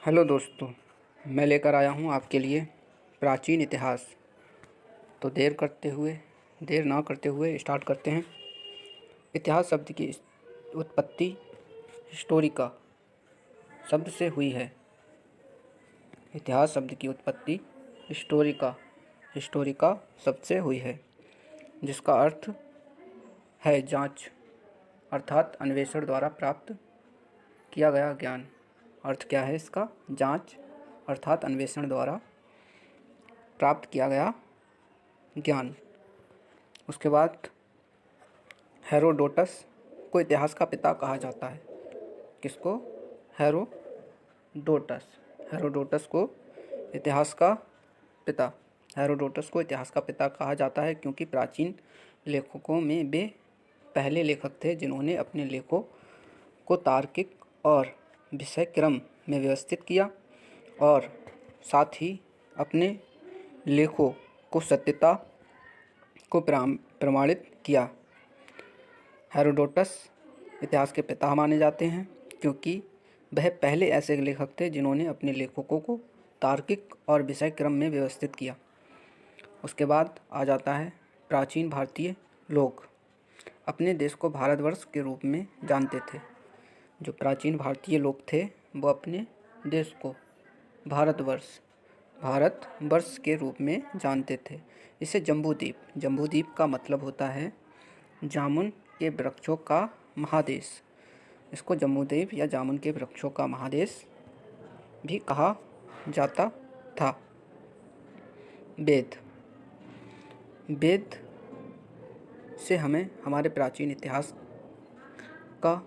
Hello दोस्तों, मैं लेकर आया हूँ आपके लिए प्राचीन इतिहास। तो देर ना करते हुए स्टार्ट करते हैं। इतिहास शब्द की उत्पत्ति हिस्टोरिका शब्द से हुई है। इतिहास शब्द की उत्पत्ति हिस्टोरिका शब्द से हुई है, जिसका अर्थ है जांच, अर्थात अन्वेषण द्वारा प्राप्त किया गया ज्ञान। अर्थ क्या है इसका? जांच अर्थात अन्वेषण द्वारा प्राप्त किया गया ज्ञान। उसके बाद हेरोडोटस को इतिहास का पिता कहा जाता है। किसको? हेरोडोटस को इतिहास का पिता हेरोडोटस को इतिहास का पिता कहा जाता है, क्योंकि प्राचीन लेखकों में वे पहले लेखक थे जिन्होंने अपने लेखों को तार्किक और विषय क्रम में व्यवस्थित किया और साथ ही अपने लेखों को सत्यता को प्रमाणित किया। हेरोडोटस इतिहास के पिता माने जाते हैं क्योंकि वह पहले ऐसे लेखक थे जिन्होंने अपने लेखकों को तार्किक और विषय क्रम में व्यवस्थित किया। उसके बाद आ जाता है प्राचीन भारतीय लोग अपने देश को भारतवर्ष के रूप में जानते थे। जो प्राचीन भारतीय लोग थे वो अपने देश को भारतवर्ष के रूप में जानते थे। इसे जम्बूद्वीप का मतलब होता है जामुन के वृक्षों का महादेश। इसको जम्बूद्वीप या जामुन के वृक्षों का महादेश भी कहा जाता था। वेद से हमें हमारे प्राचीन इतिहास का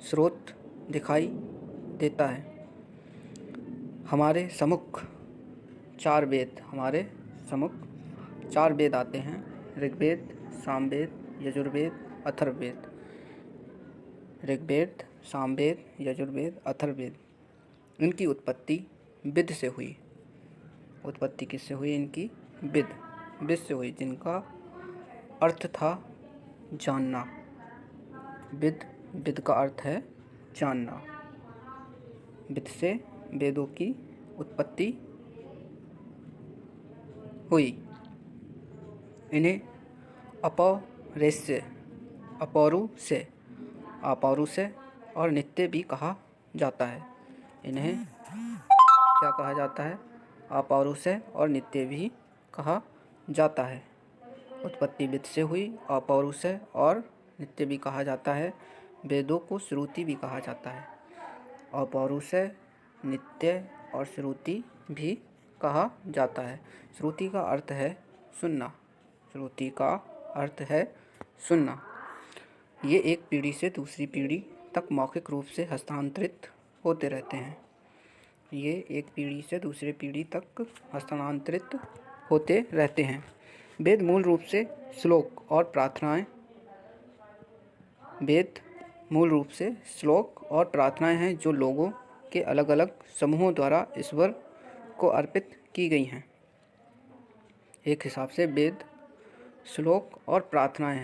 स्रोत दिखाई देता है। हमारे सम्मुख चार वेद आते हैं: ऋग्वेद, सामवेद, यजुर्वेद, इनकी उत्पत्ति विद से हुई। उत्पत्ति किससे हुई इनकी? विद से हुई, जिनका अर्थ था जानना। विद का अर्थ है जानना। विद से वेदों की उत्पत्ति हुई। इन्हें अपौरुषेय और नित्य भी कहा जाता है। इन्हें क्या कहा जाता है? अपौरुषेय और नित्य भी कहा जाता है। उत्पत्ति विद से हुई, अपौरुषेय और नित्य भी कहा जाता है। वेदों को श्रुति भी कहा जाता है। अपौरुषेय, नित्य और श्रुति भी कहा जाता है। श्रुति का अर्थ है सुनना। ये एक पीढ़ी से दूसरी पीढ़ी तक मौखिक रूप से हस्तांतरित होते रहते हैं। वेद मूल रूप से श्लोक और प्रार्थनाएं हैं जो लोगों के अलग अलग समूहों द्वारा ईश्वर को अर्पित की गई हैं। एक हिसाब से वेद श्लोक और प्रार्थनाएं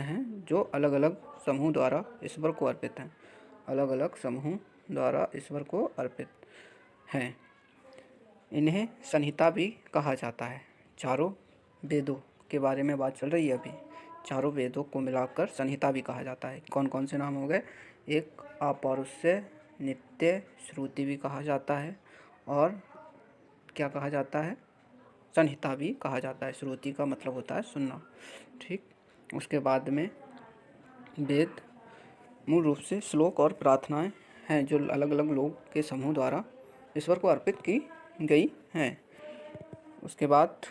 हैं जो अलग अलग समूह द्वारा ईश्वर को अर्पित हैं। इन्हें संहिता भी कहा जाता है। चारों वेदों के बारे में बात चल रही है अभी। चारों वेदों को मिलाकर संहिता भी कहा जाता है। कौन कौन से नाम हो गए? एक अपौरुषेय, नित्य, श्रुति भी कहा जाता है और क्या कहा जाता है? संहिता भी कहा जाता है। श्रुति का मतलब होता है सुनना। ठीक। उसके बाद में वेद मूल रूप से श्लोक और प्रार्थनाएं हैं जो अलग अलग लोग के समूह द्वारा ईश्वर को अर्पित की गई हैं। उसके बाद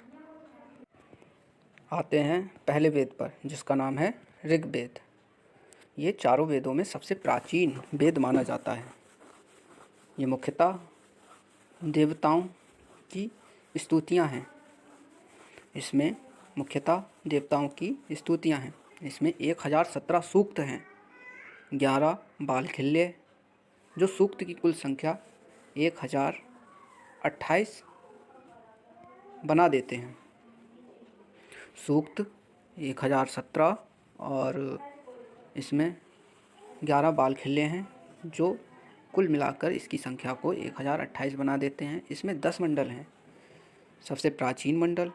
आते हैं पहले वेद पर, जिसका नाम है ऋग्वेद। ये चारों वेदों में सबसे प्राचीन वेद माना जाता है। ये मुख्यतः देवताओं की स्तुतियाँ हैं। इसमें 1017 सूक्त हैं, 11 बालखिल्य, जो सूक्त की कुल संख्या 1028 बना देते हैं। सूक्त 1017 और इसमें 11 बाल खिल्ले हैं जो कुल मिलाकर इसकी संख्या को 1028 बना देते हैं। इसमें 10 मंडल हैं। सबसे प्राचीन मंडल,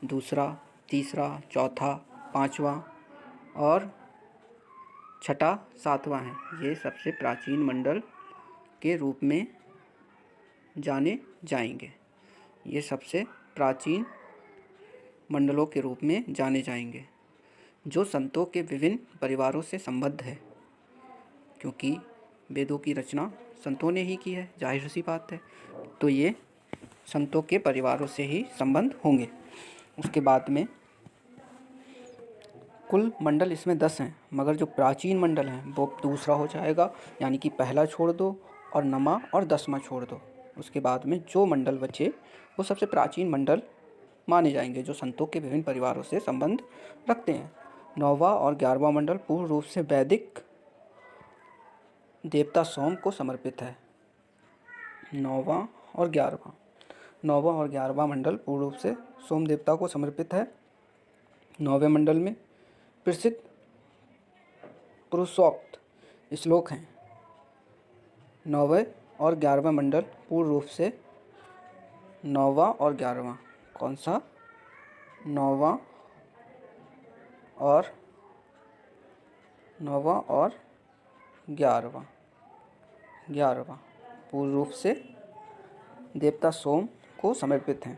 दूसरा, तीसरा, चौथा, पांचवा और छठा, सातवां है। ये सबसे प्राचीन मंडल के रूप में जाने जाएंगे। ये सबसे प्राचीन मंडलों के रूप में जाने जाएंगे जो संतों के विभिन्न परिवारों से संबद्ध है, क्योंकि वेदों की रचना संतों ने ही की है, जाहिर सी बात है। तो ये संतों के परिवारों से ही संबंध होंगे। उसके बाद में कुल मंडल इसमें 10 हैं, मगर जो प्राचीन मंडल हैं वो दूसरा हो जाएगा, यानी कि पहला छोड़ दो और नमा और 10वां छोड़ दो। उसके बाद में जो मंडल बचे वो सबसे प्राचीन मंडल माने जाएंगे जो संतों के विभिन्न परिवारों से संबंध रखते हैं। 9वां और 11वां मंडल पूर्ण रूप से वैदिक देवता सोम को समर्पित है। 9वां और 11वां मंडल पूर्ण रूप से सोम देवता को समर्पित है। 9वें मंडल में प्रसिद्ध पुरुषोक्त श्लोक हैं। 9वें और 11वां मंडल पूर्ण रूप से 9वां और 11वां, कौन सा? 9वां और 11वां पूर्ण रूप से देवता सोम को समर्पित हैं।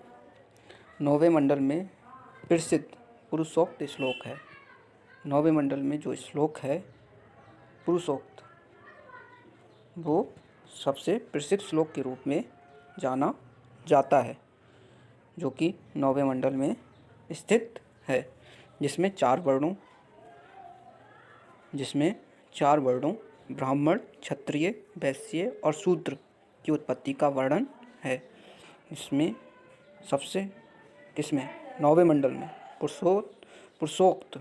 9वें मंडल में प्रसिद्ध पुरुषोक्त श्लोक है। 9वें मंडल में जो श्लोक है पुरुषोक्त, वो सबसे प्रसिद्ध श्लोक के रूप में जाना जाता है, जो कि 9वें मंडल में स्थित है, जिसमें चार वर्णों ब्राह्मण, क्षत्रिय, वैश्य और शूद्र की उत्पत्ति का वर्णन है। इसमें सबसे 9वें मंडल में पुरुषोक्त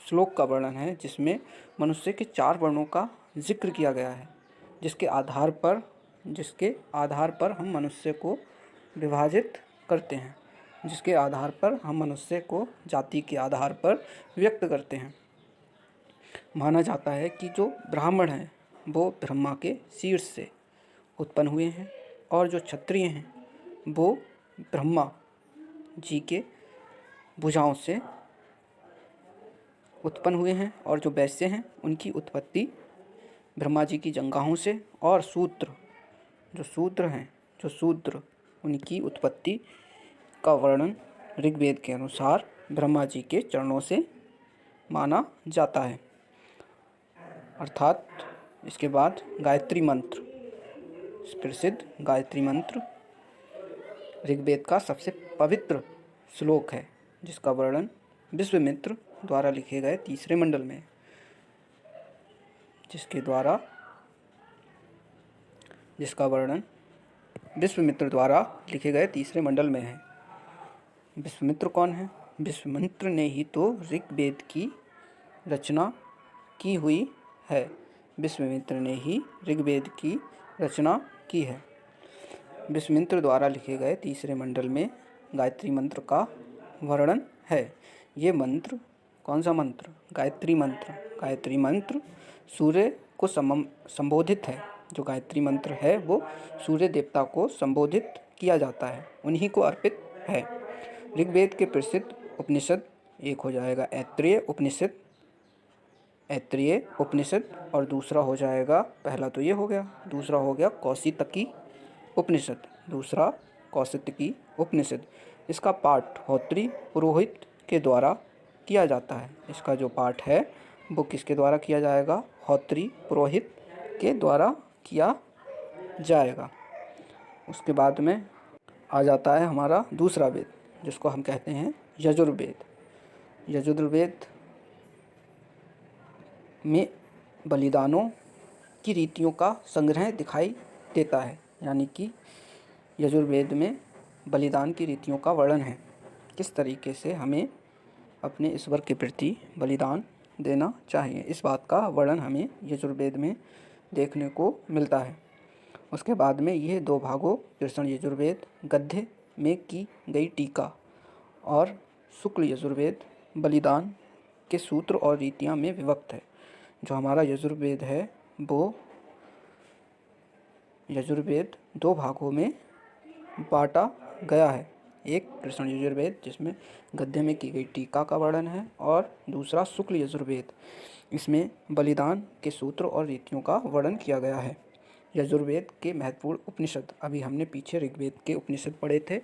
श्लोक का वर्णन है, जिसमें मनुष्य के 4 वर्णों का जिक्र किया गया है, जिसके आधार पर हम मनुष्य को विभाजित करते हैं, जिसके आधार पर हम मनुष्य को जाति के आधार पर व्यक्त करते हैं। माना जाता है कि जो ब्राह्मण हैं वो ब्रह्मा के शीर्ष से उत्पन्न हुए हैं, और जो क्षत्रिय हैं वो ब्रह्मा जी के भुजाओं से उत्पन्न हुए हैं, और जो वैश्य हैं उनकी उत्पत्ति ब्रह्मा जी की जंघाओं से, और शूद्र उनकी उत्पत्ति का वर्णन ऋग्वेद के अनुसार ब्रह्मा जी के चरणों से माना जाता है। अर्थात इसके बाद गायत्री मंत्र, प्रसिद्ध गायत्री मंत्र ऋग्वेद का सबसे पवित्र श्लोक है, जिसका वर्णन विश्वामित्र द्वारा लिखे गए 3रे मंडल में, जिसका वर्णन विश्वामित्र द्वारा लिखे गए 3रे मंडल में है। विश्वामित्र कौन है? विश्वामित्र ने ही तो ऋग्वेद की रचना की हुई है। विश्वामित्र ने ही ऋग्वेद की रचना की है। विश्वामित्र द्वारा लिखे गए 3रे मंडल में गायत्री मंत्र का वर्णन है। ये मंत्र, कौन सा मंत्र? गायत्री मंत्र। गायत्री मंत्र सूर्य को संबोधित है। जो गायत्री मंत्र है वो सूर्य देवता को संबोधित किया जाता है, उन्हीं को अर्पित है। ऋग्वेद के प्रसिद्ध उपनिषद एक हो जाएगा ऐत्रेय उपनिषद, और दूसरा हो जाएगा, पहला तो ये हो गया, दूसरा हो गया कौशितकी उपनिषद। इसका पाठ होत्री पुरोहित के द्वारा किया जाता है। इसका जो पाठ है वो किसके द्वारा किया जाएगा? होत्री पुरोहित के द्वारा किया जाएगा। उसके बाद में आ जाता है हमारा दूसरा वेद, जिसको हम कहते हैं यजुर्वेद। यजुर्वेद में बलिदानों की रीतियों का संग्रह दिखाई देता है, यानी कि यजुर्वेद में बलिदान की रीतियों का वर्णन है, किस तरीके से हमें अपने ईश्वर के प्रति बलिदान देना चाहिए। इस बात का वर्णन हमें यजुर्वेद में देखने को मिलता है। उसके बाद में यह 2 भागों कृष्ण यजुर्वेद गद्य में की गई टीका और शुक्ल यजुर्वेद बलिदान के सूत्र और रीतियाँ में विभक्त है। जो हमारा यजुर्वेद है वो यजुर्वेद दो भागों में बांटा गया है। एक कृष्ण यजुर्वेद जिसमें गद्य में की गई टीका का वर्णन है, और दूसरा शुक्ल यजुर्वेद, इसमें बलिदान के सूत्र और रीतियों का वर्णन किया गया है। यजुर्वेद के महत्वपूर्ण उपनिषद, अभी हमने पीछे ऋग्वेद के उपनिषद पढ़े थे,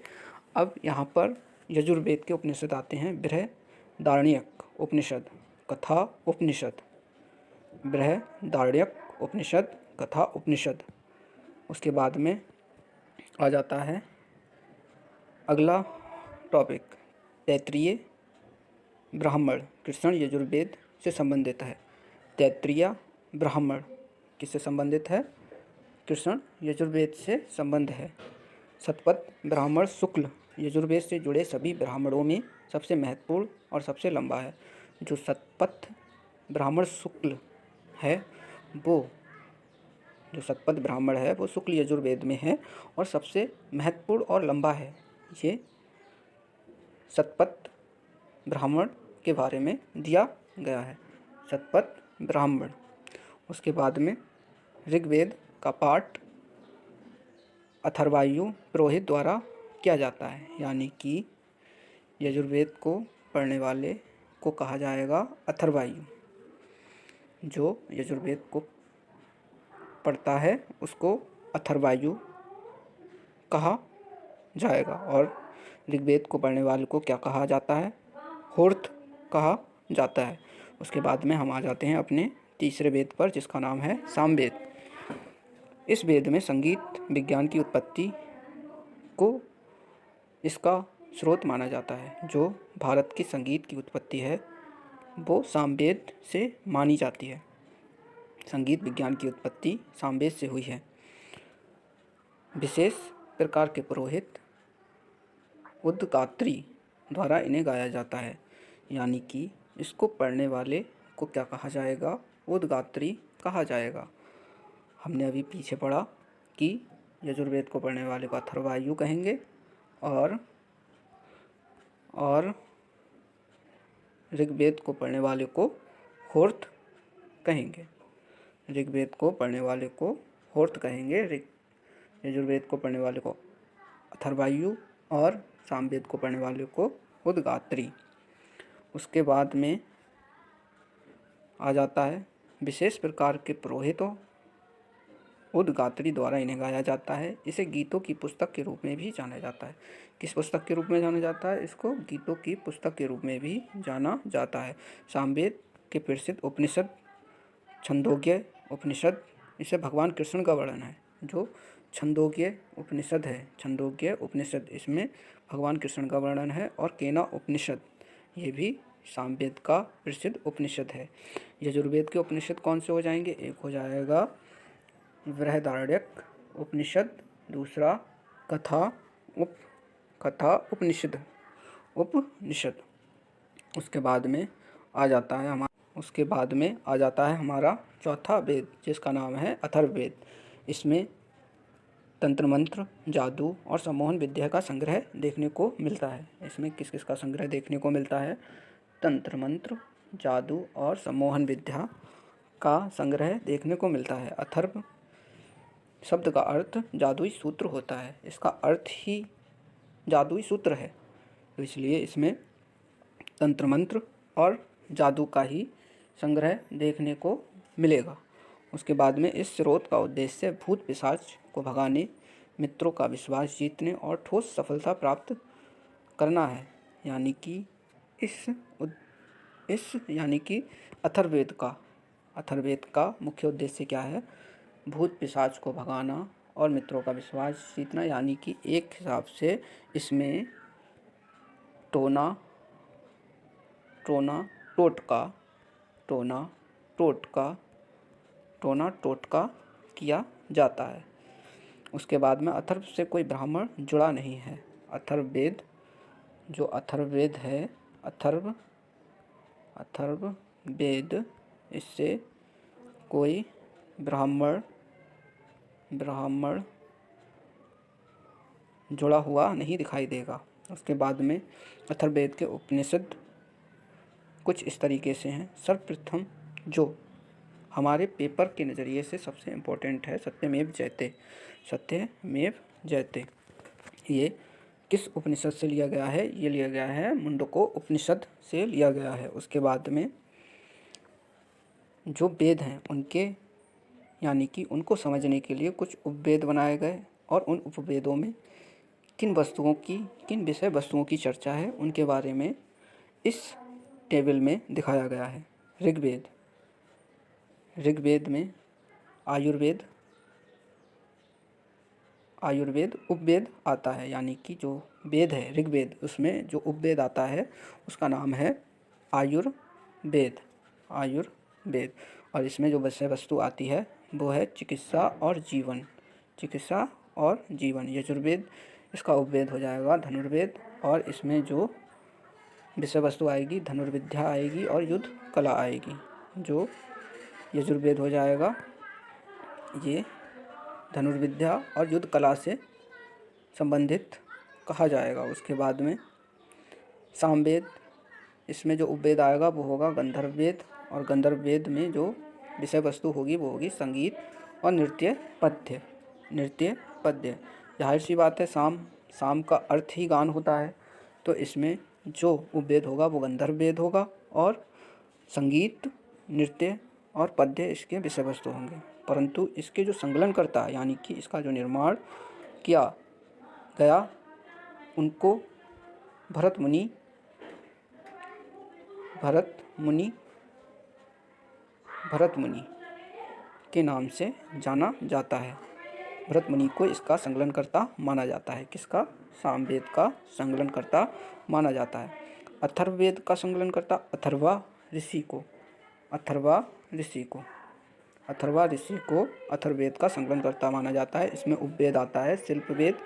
अब यहाँ पर यजुर्वेद के उपनिषद आते हैं। बृहदारण्यक उपनिषद, कथा उपनिषद, बृहदारण्यक उपनिषद, कथा उपनिषद। उसके बाद में आ जाता है अगला टॉपिक, तैत्तिरीय ब्राह्मण, कृष्ण यजुर्वेद से संबंधित है। तैत्तिरीय ब्राह्मण किससे संबंधित है? कृष्ण यजुर्वेद से संबंध है। शतपथ ब्राह्मण शुक्ल यजुर्वेद से जुड़े सभी ब्राह्मणों में सबसे महत्वपूर्ण और सबसे लंबा है। जो शतपथ ब्राह्मण शुक्ल है, वो जो शतपथ ब्राह्मण है वो शुक्ल यजुर्वेद में है और सबसे महत्वपूर्ण और लंबा है। ये शतपथ ब्राह्मण के बारे में दिया गया है, शतपथ ब्राह्मण। उसके बाद में ऋग्वेद का पाठ अथर्वायु पुरोहित द्वारा किया जाता है, यानी कि यजुर्वेद को पढ़ने वाले को कहा जाएगा अथर्वायु। जो यजुर्वेद को पढ़ता है उसको अथर्वायु कहा जाएगा। और ऋग्वेद को पढ़ने वाले को क्या कहा जाता है? होर्थ कहा जाता है। उसके बाद में हम आ जाते हैं अपने तीसरे वेद पर, जिसका नाम है सामवेद। इस वेद में संगीत विज्ञान की उत्पत्ति को इसका स्रोत माना जाता है। जो भारत की संगीत की उत्पत्ति है वो सामवेद से मानी जाती है। संगीत विज्ञान की उत्पत्ति सामवेद से हुई है। विशेष प्रकार के पुरोहित उद्गात्री द्वारा इन्हें गाया जाता है, यानी कि इसको पढ़ने वाले को क्या कहा जाएगा? उद्गात्री कहा जाएगा। हमने अभी पीछे पढ़ा कि यजुर्वेद को पढ़ने वाले को अथर्वायु कहेंगे और ऋग्वेद को पढ़ने वाले को होर्थ कहेंगे। ऋग्वेद को पढ़ने वाले को होर्थ कहेंगे, यजुर्वेद को पढ़ने वाले को अथर्वायु और सामवेद को पढ़ने वाले को उद्गात्री। उसके बाद में आ जाता है विशेष प्रकार के पुरोहितों उद्गात्री द्वारा इन्हें गाया जाता है। इसे गीतों की पुस्तक के रूप में भी जाना जाता है। किस पुस्तक के रूप में जाना जाता है? इसको गीतों की पुस्तक के रूप में भी जाना जाता है। सामवेद के प्रसिद्ध उपनिषद छंदोग्य उपनिषद, इसे भगवान कृष्ण का वर्णन है। जो छंदोग्य उपनिषद है, छंदोग्य उपनिषद, इसमें भगवान कृष्ण का वर्णन है। और केना उपनिषद, ये भी सामवेद का प्रसिद्ध उपनिषद है। यजुर्वेद के उपनिषद कौन से हो जाएंगे? एक हो जाएगा बृहदारण्यक उपनिषद, दूसरा कथा उपनिषद। उसके बाद में आ जाता है हमारा चौथा वेद, जिसका नाम है अथर्ववेद। इसमें तंत्र मंत्र, जादू और सम्मोहन विद्या का संग्रह देखने को मिलता है। इसमें किस किस का संग्रह देखने को मिलता है? तंत्र मंत्र, जादू और सम्मोहन विद्या का संग्रह देखने को मिलता है। अथर्व शब्द का अर्थ जादुई सूत्र होता है, इसका अर्थ ही जादुई सूत्र है, तो इसलिए इसमें तंत्र मंत्र और जादू का ही संग्रह देखने को मिलेगा। उसके बाद में इस स्रोत का उद्देश्य भूत पिशाच को भगाने, मित्रों का विश्वास जीतने और ठोस सफलता प्राप्त करना है। यानी कि अथर्ववेद का मुख्य उद्देश्य क्या है? भूत पिशाच को भगाना और मित्रों का विश्वास जीतना। यानी कि एक हिसाब से इसमें टोना टोटका किया जाता है। उसके बाद में अथर्व से कोई ब्राह्मण जुड़ा नहीं है। अथर्ववेद है, अथर्ववेद, इससे कोई ब्राह्मण जुड़ा हुआ नहीं दिखाई देगा। उसके बाद में अथर्ववेद के उपनिषद कुछ इस तरीके से हैं। सर्वप्रथम जो हमारे पेपर के नज़रिए से सबसे इम्पोर्टेंट है सत्यमेव जयते। सत्यमेव जयते ये किस उपनिषद से लिया गया है? ये लिया गया है मुंडको उपनिषद से लिया गया है। उसके बाद में जो वेद हैं उनके यानी कि उनको समझने के लिए कुछ उपवेद बनाए गए और उन उपवेदों में किन विषय वस्तुओं की चर्चा है उनके बारे में इस टेबल में दिखाया गया है। ऋग्वेद में आयुर्वेद उपवेद आता है, यानी कि जो वेद है ऋग्वेद उसमें जो उपवेद आता है उसका नाम है आयुर्वेद। और इसमें जो विषय वस्तु आती है वो है चिकित्सा और जीवन। यजुर्वेद इसका उपवेद हो जाएगा धनुर्वेद, और इसमें जो विषय वस्तु आएगी धनुर्विद्या आएगी और युद्ध कला आएगी। जो यजुर्वेद हो जाएगा ये धनुर्विद्या और युद्ध कला से संबंधित कहा जाएगा। उसके बाद में सामवेद, इसमें जो उपवेद आएगा वो होगा गंधर्ववेद, और गंधर्ववेद में जो विषय वस्तु होगी वो होगी संगीत और नृत्य पद्य। जाहिर सी बात है शाम का अर्थ ही गान होता है, तो इसमें जो उपवेद होगा वो गंधर्ववेद होगा और संगीत नृत्य और पद्य इसके विषय वस्तु होंगे। परंतु इसके जो संकलनकर्ता है यानी कि इसका जो निर्माण किया गया उनको भरत मुनि के नाम से जाना जाता है। भरत मुनि को इसका संकलनकर्ता माना जाता है। किसका? सामवेद का संकलनकर्ता माना जाता है। अथर्ववेद का संकलनकर्ता अथर्वा ऋषि को अथर्ववेद का संकलनकर्ता माना जाता है। इसमें उपवेद आता है शिल्पवेद,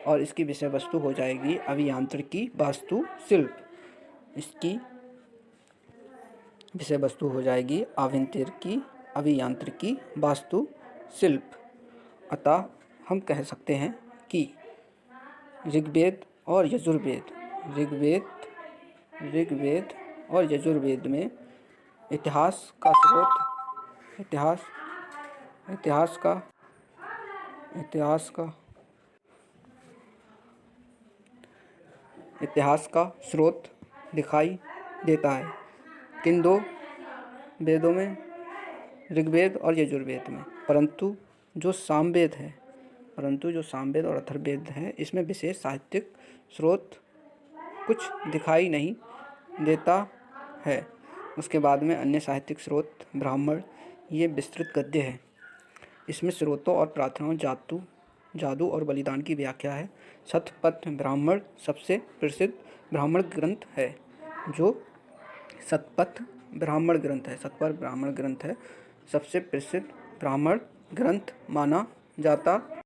और इसकी विषय वस्तु हो जाएगी अभियांत्रिकी वास्तु शिल्प। इसकी विषय वस्तु हो जाएगी अभियांत्रिकी वास्तु शिल्प। अतः हम कह सकते हैं कि ऋग्वेद और यजुर्वेद में इतिहास का स्रोत दिखाई देता है। किन दो वेदों में? ऋग्वेद और यजुर्वेद में। परंतु जो सामवेद और अथर्ववेद है इसमें विशेष साहित्यिक स्रोत कुछ दिखाई नहीं देता है। उसके बाद में अन्य साहित्यिक स्रोत ब्राह्मण, ये विस्तृत गद्य है। इसमें स्रोतों और प्रार्थनाओं, जादू और बलिदान की व्याख्या है। शतपथ ब्राह्मण सबसे प्रसिद्ध ब्राह्मण ग्रंथ है। शतपथ ब्राह्मण ग्रंथ है सबसे प्रसिद्ध ब्राह्मण ग्रंथ माना जाता